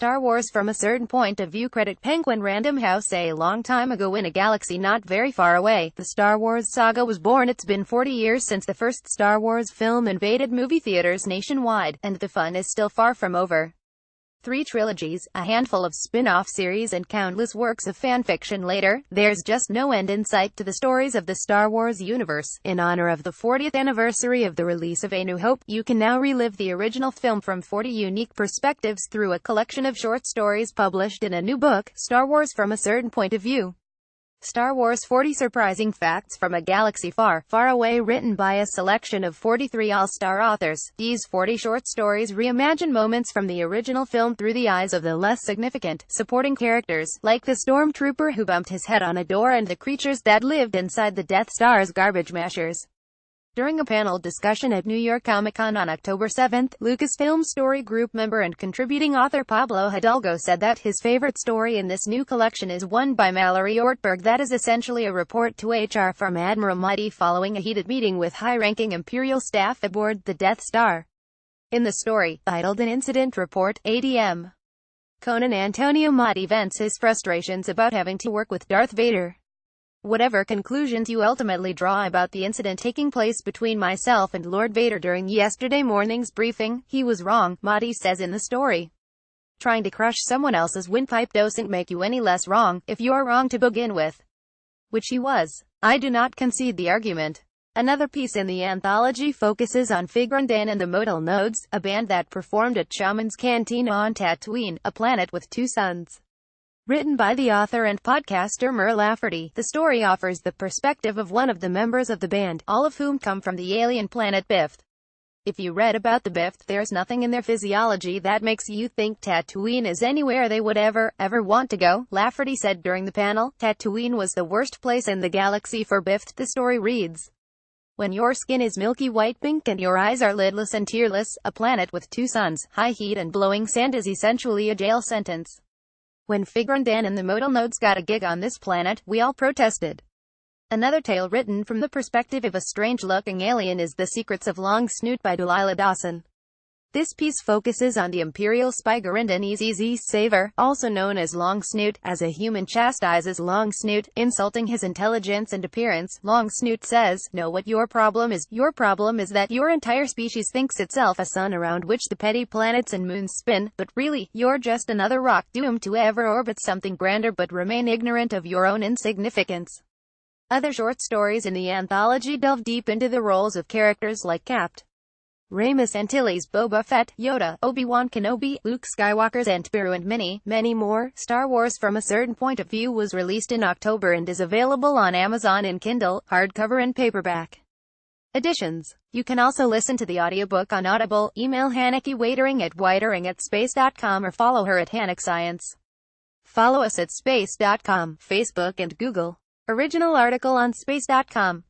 Star Wars from a certain point of view. Credit Penguin Random House. A long time ago in a galaxy not very far away, the Star Wars saga was born. It's been 40 years since the first Star Wars film invaded movie theaters nationwide, and the fun is still far from over. 3 trilogies, a handful of spin-off series and countless works of fanfiction later, there's just no end in sight to the stories of the Star Wars universe. In honor of the 40th anniversary of the release of A New Hope, you can now relive the original film from 40 unique perspectives through a collection of short stories published in a new book, Star Wars from a Certain Point of View. Star Wars 40 Surprising Facts from a Galaxy Far, Far Away, written by a selection of 43 all-star authors. These 40 short stories reimagine moments from the original film through the eyes of the less significant, supporting characters, like the stormtrooper who bumped his head on a door and the creatures that lived inside the Death Star's garbage mashers. During a panel discussion at New York Comic-Con on October 7, Lucasfilm Story Group member and contributing author Pablo Hidalgo said that his favorite story in this new collection is one by Mallory Ortberg that is essentially a report to HR from Admiral Motti following a heated meeting with high-ranking Imperial staff aboard the Death Star. In the story, titled An Incident Report, ADM, Conan Antonio Motti vents his frustrations about having to work with Darth Vader. Whatever conclusions you ultimately draw about the incident taking place between myself and Lord Vader during yesterday morning's briefing, he was wrong, Motti says in the story. Trying to crush someone else's windpipe doesn't make you any less wrong, if you're wrong to begin with. Which he was. I do not concede the argument. Another piece in the anthology focuses on Figron Dan and the Modal Nodes, a band that performed at Shaman's Cantina on Tatooine, a planet with 2 suns. Written by the author and podcaster Mur Lafferty, the story offers the perspective of one of the members of the band, all of whom come from the alien planet Bift. If you read about the Bift, there's nothing in their physiology that makes you think Tatooine is anywhere they would ever want to go, Lafferty said during the panel. Tatooine was the worst place in the galaxy for Bift, the story reads. When your skin is milky white pink and your eyes are lidless and tearless, a planet with 2 suns, high heat and blowing sand is essentially a jail sentence. When Figron Dan and the Modal Nodes got a gig on this planet, we all protested. Another tale written from the perspective of a strange-looking alien is The Secrets of Long Snoot by Delilah Dawson. This piece focuses on the Imperial spy Gurinden Saver, also known as Long Snoot, as a human chastises Long Snoot, insulting his intelligence and appearance. Long Snoot says, "Know what your problem is? Your problem is that your entire species thinks itself a sun around which the petty planets and moons spin, but really, you're just another rock doomed to ever orbit something grander but remain ignorant of your own insignificance." Other short stories in the anthology delve deep into the roles of characters like Capt. Ramos Antilles, Boba Fett, Yoda, Obi-Wan Kenobi, Luke Skywalker's Aunt Beru and many more. Star Wars from a Certain Point of View was released in October and is available on Amazon in Kindle, hardcover and paperback editions. You can also listen to the audiobook on Audible. Email Hanneke Waitering at waitering@space.com or follow her at Hannick Science. Follow us at space.com, Facebook and Google. Original article on space.com.